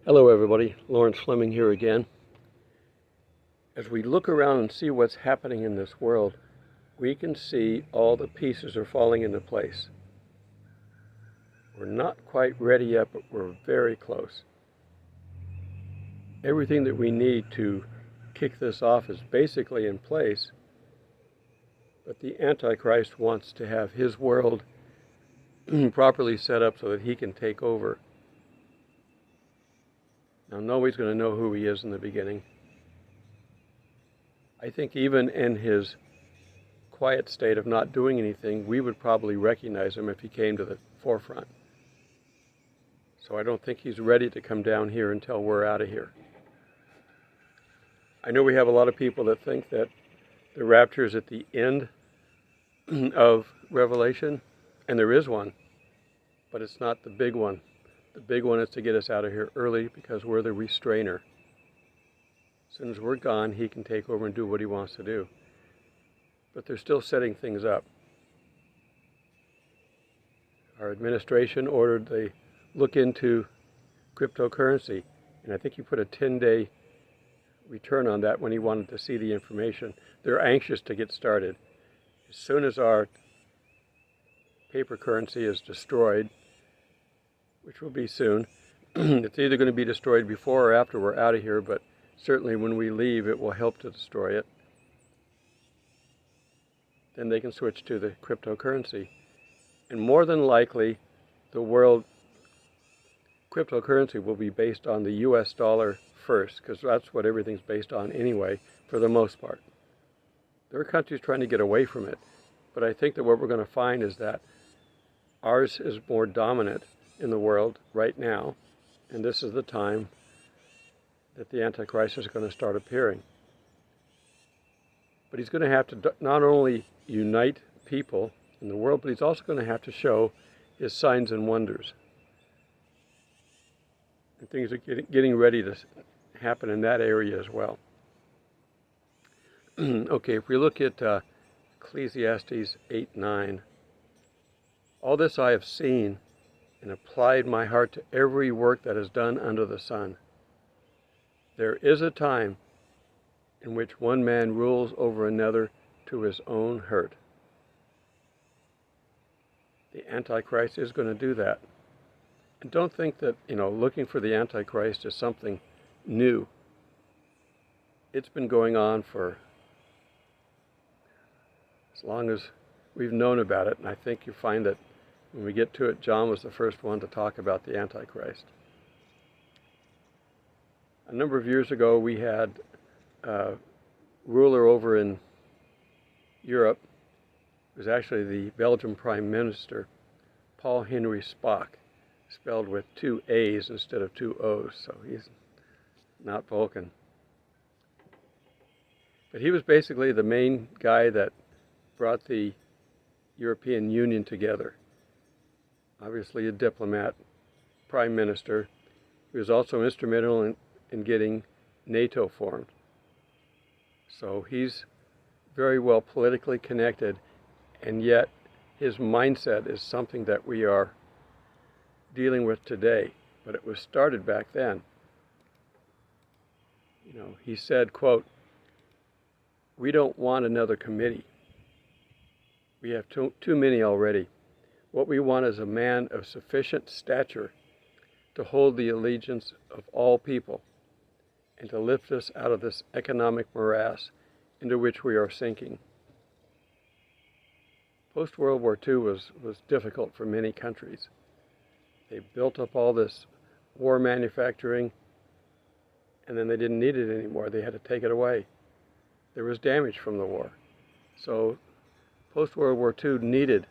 Hello everybody, Lawrence Fleming here again. As we look around and see what's happening in this world, we can see all the pieces are falling into place. We're not quite ready yet, but we're very close. Everything that we need to kick this off is basically in place, but the Antichrist wants to have his world properly set up so that he can take over. Now, nobody's going to know who he is in the beginning. I think even in his quiet state of not doing anything, we would probably recognize him if he came to the forefront. So I don't think he's ready to come down here until we're out of here. I know we have a lot of people that think that the rapture is at the end of Revelation, and there is one, but it's not the big one. The big one is to get us out of here early because we're the restrainer. As soon as we're gone, he can take over and do what he wants to do. But they're still setting things up. Our administration ordered they look into cryptocurrency, and I think he put a 10-day return on that when he wanted to see the information. They're anxious to get started. As soon as our paper currency is destroyed, which will be soon, it's either going to be destroyed before or after we're out of here, but certainly when we leave it will help to destroy it. Then they can switch to the cryptocurrency. And more than likely, the world cryptocurrency will be based on the US dollar first, because that's what everything's based on anyway, for the most part. There are countries trying to get away from it, but I think that what we're going to find is that ours is more dominant in the world right now, and this is the time that the Antichrist is going to start appearing. But he's going to have to not only unite people in the world, but he's also going to have to show his signs and wonders. And things are getting ready to happen in that area as well. Okay, if we look at Ecclesiastes 8:9, all this I have seen and applied my heart to every work that is done under the sun. There is a time in which one man rules over another to his own hurt. The Antichrist is going to do that. And don't think that, looking for the Antichrist is something new. It's been going on for as long as we've known about it, and I think you find that when we get to it, John was the first one to talk about the Antichrist. A number of years ago, we had a ruler over in Europe. It was actually the Belgian Prime Minister, Paul Henry Spaak, spelled with 2 A's instead of 2 O's, so he's not Vulcan. But he was basically the main guy that brought the European Union together. Obviously a diplomat, prime minister. He was also instrumental in getting NATO formed. So he's very well politically connected, and yet his mindset is something that we are dealing with today, but it was started back then. He said, quote, "We don't want another committee. We have too many already. What we want is a man of sufficient stature to hold the allegiance of all people and to lift us out of this economic morass into which we are sinking." Post-World War II was difficult for many countries. They built up all this war manufacturing, and then they didn't need it anymore. They had to take it away. There was damage from the war. So post-World War II needed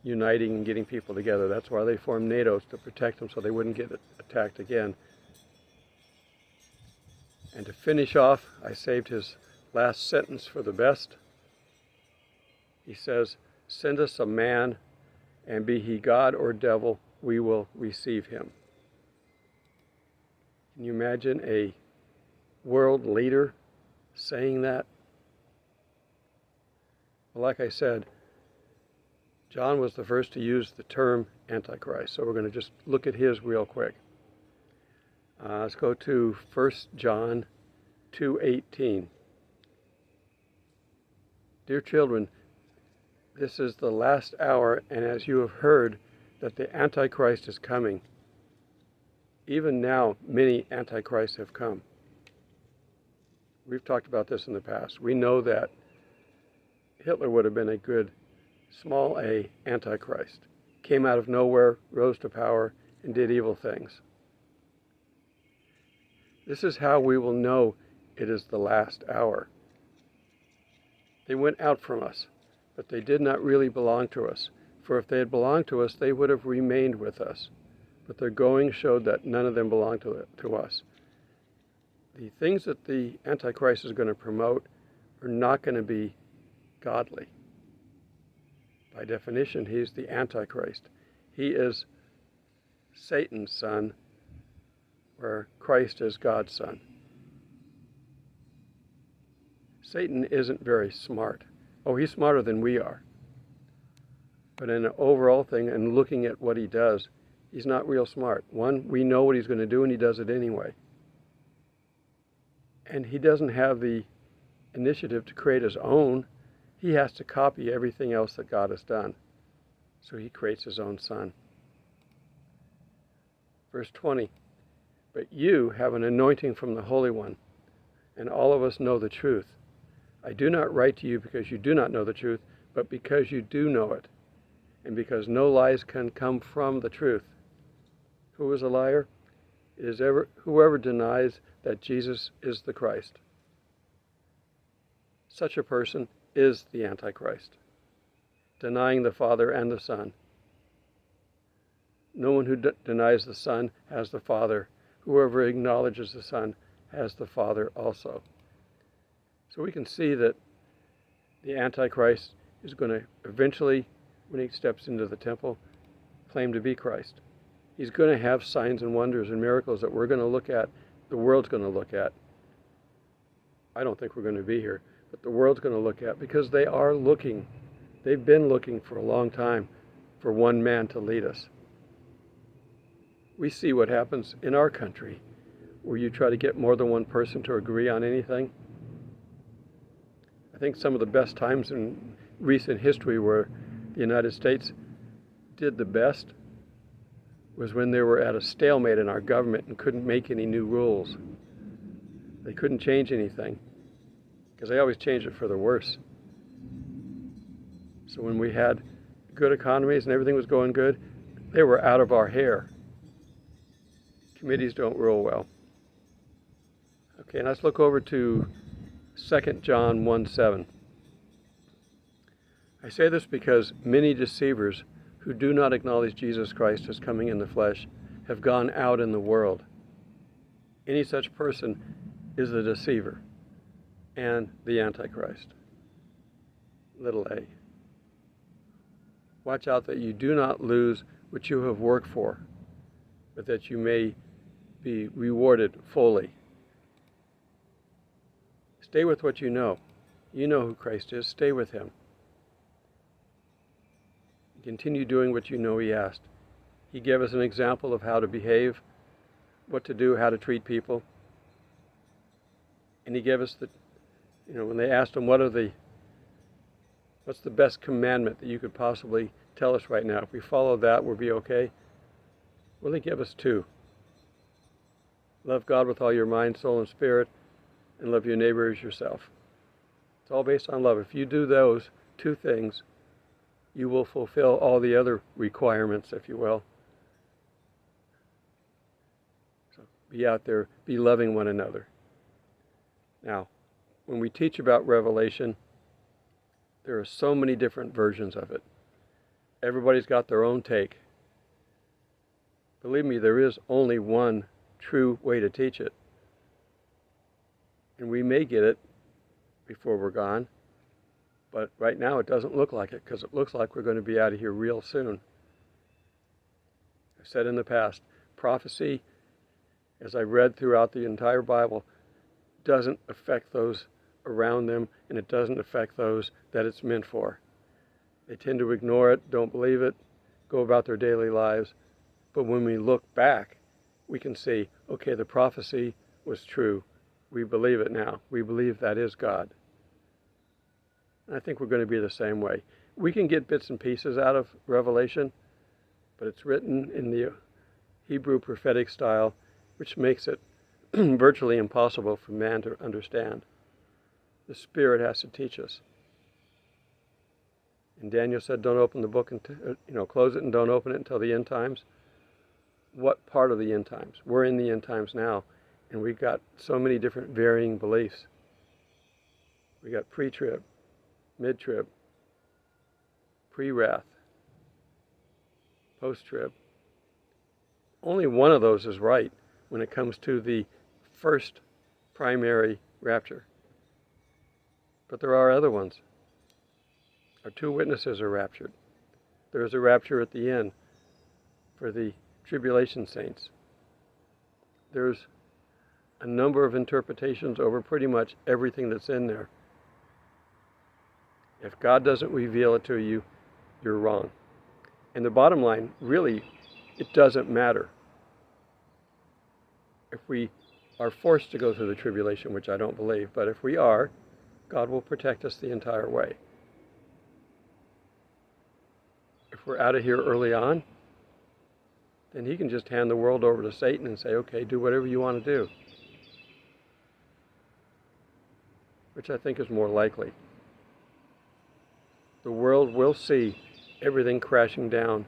uniting and getting people together. That's why they formed NATO, to protect them so they wouldn't get attacked again. And to finish off, I saved his last sentence for the best. He says, "Send us a man, and be he God or devil, we will receive him." Can you imagine a world leader saying that? Well, like I said, John was the first to use the term Antichrist, so we're going to just look at his real quick. Let's go to 1 John 2:18. Dear children, this is the last hour, and as you have heard that the Antichrist is coming, even now many Antichrists have come. We've talked about this in the past. We know that Hitler would have been a good, small a Antichrist. Came out of nowhere, rose to power, and did evil things. This is how we will know it is the last hour. They went out from us, but they did not really belong to us. For if they had belonged to us, they would have remained with us. But their going showed that none of them belonged to us. The things that the Antichrist is going to promote are not going to be godly. By definition, he's the Antichrist. He is Satan's son, where Christ is God's son. Satan isn't very smart. Oh, he's smarter than we are. But in an overall thing, and looking at what he does, he's not real smart. One, we know what he's going to do, and he does it anyway. And he doesn't have the initiative to create his own. He has to copy everything else that God has done. So he creates his own son. Verse 20, but you have an anointing from the Holy One, and all of us know the truth. I do not write to you because you do not know the truth, but because you do know it, and because no lies can come from the truth. Who is a liar? It is whoever denies that Jesus is the Christ. Such a person is the Antichrist, denying the Father and the Son. No one who denies the Son has the Father. Whoever acknowledges the Son has the Father also. So we can see that the Antichrist is going to eventually, when he steps into the temple, claim to be Christ. He's going to have signs and wonders and miracles that we're going to look at, the world's going to look at. I don't think we're going to be here, but the world's going to look at, because they are looking. They've been looking for a long time for one man to lead us. We see what happens in our country, where you try to get more than one person to agree on anything. I think some of the best times in recent history where the United States did the best was when they were at a stalemate in our government and couldn't make any new rules. They couldn't change anything, because they always change it for the worse. So when we had good economies and everything was going good, they were out of our hair. Committees don't rule well. Okay, let's look over to 2 John 1:7. I say this because many deceivers who do not acknowledge Jesus Christ as coming in the flesh have gone out in the world. Any such person is a deceiver and the Antichrist. Little a. Watch out that you do not lose what you have worked for, but that you may be rewarded fully. Stay with what you know. You know who Christ is. Stay with him. Continue doing what you know he asked. He gave us an example of how to behave, what to do, how to treat people. And he gave us when they asked him, what's the best commandment that you could possibly tell us right now? If we follow that, we'll be okay. Well, he gave us two. Love God with all your mind, soul, and spirit, and love your neighbor as yourself. It's all based on love. If you do those two things, you will fulfill all the other requirements, if you will. So be out there, be loving one another. Now, when we teach about Revelation, there are so many different versions of it. Everybody's got their own take. Believe me, there is only one true way to teach it. And we may get it before we're gone. But right now it doesn't look like it, because it looks like we're going to be out of here real soon. I've said in the past, prophecy, as I read throughout the entire Bible, doesn't affect those around them, and it doesn't affect those that it's meant for. They tend to ignore it, don't believe it, go about their daily lives. But when we look back, we can see, okay, the prophecy was true. We believe it now. We believe that is God. And I think we're going to be the same way. We can get bits and pieces out of Revelation, but it's written in the Hebrew prophetic style, which makes it virtually impossible for man to understand. The Spirit has to teach us. And Daniel said, don't open the book, until, close it and don't open it until the end times. What part of the end times? We're in the end times now, and we've got so many different varying beliefs. We got pre-trib, mid-trib, pre-wrath, post-trib. Only one of those is right when it comes to the first primary rapture. But there are other ones. Our two witnesses are raptured. There is a rapture at the end for the tribulation saints. There's a number of interpretations over pretty much everything that's in there. If God doesn't reveal it to you, you're wrong. And the bottom line, really, it doesn't matter. If we are forced to go through the tribulation, which I don't believe, but if we are, God will protect us the entire way. If we're out of here early on, then he can just hand the world over to Satan and say, okay, do whatever you want to do. Which I think is more likely. The world will see everything crashing down,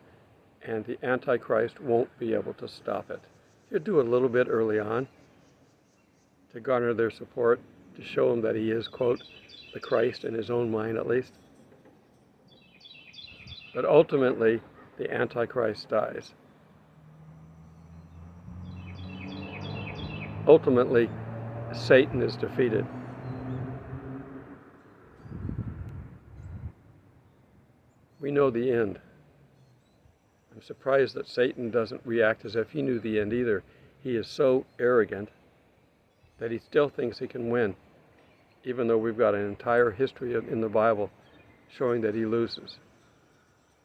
and the Antichrist won't be able to stop it. He'll do a little bit early on to garner their support, to show them that he is, quote, the Christ in his own mind at least. But ultimately, the Antichrist dies. Ultimately, Satan is defeated. We know the end. I'm surprised that Satan doesn't react as if he knew the end either. He is so arrogant that he still thinks he can win, even though we've got an entire history in the Bible showing that he loses.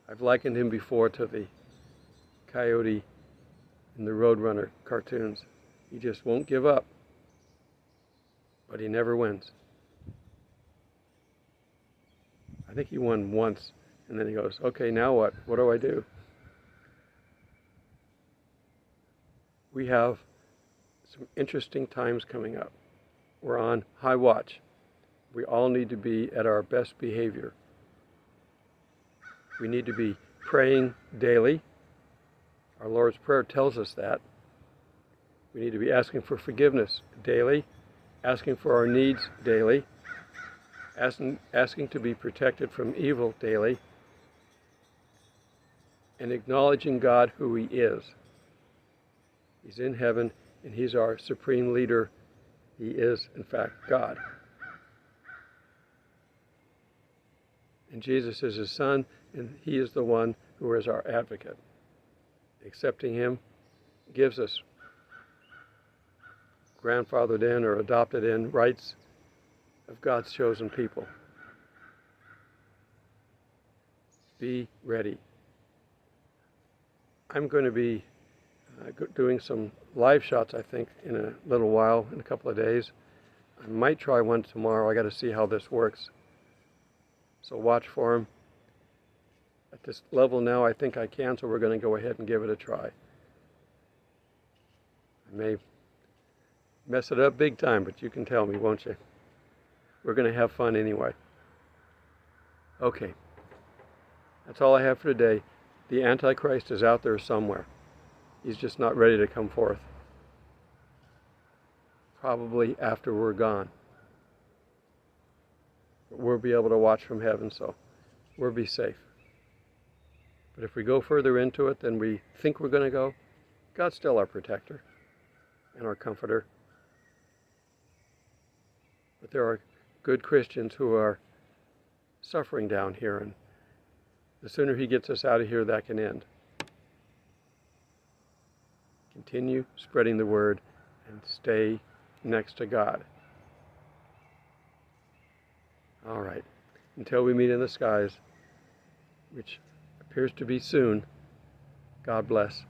I've likened him before to the coyote in the Roadrunner cartoons. He just won't give up, but he never wins. I think he won once, and then he goes, okay, now what? What do I do? We have some interesting times coming up. We're on high watch. We all need to be at our best behavior. We need to be praying daily. Our Lord's Prayer tells us that. We need to be asking for forgiveness daily, asking for our needs daily, asking to be protected from evil daily, and acknowledging God who he is. He's in heaven, and he's our supreme leader. He is, in fact, God. And Jesus is his Son, and he is the one who is our advocate. Accepting him gives us grandfathered in or adopted in rights of God's chosen people. Be ready. I'm going to be doing some live shots, I think, in a little while, in a couple of days. I might try one tomorrow. I got to see how this works. So watch for them. At this level now, I think I can, so we're going to go ahead and give it a try. I may mess it up big time, but you can tell me, won't you? We're going to have fun anyway. Okay. That's all I have for today. The Antichrist is out there somewhere. He's just not ready to come forth. Probably after we're gone. But we'll be able to watch from heaven, so we'll be safe. But if we go further into it than we think we're going to go, God's still our protector and our comforter. But there are good Christians who are suffering down here, and the sooner he gets us out of here, that can end. Continue spreading the word and stay next to God. All right. Until we meet in the skies, which appears to be soon, God bless.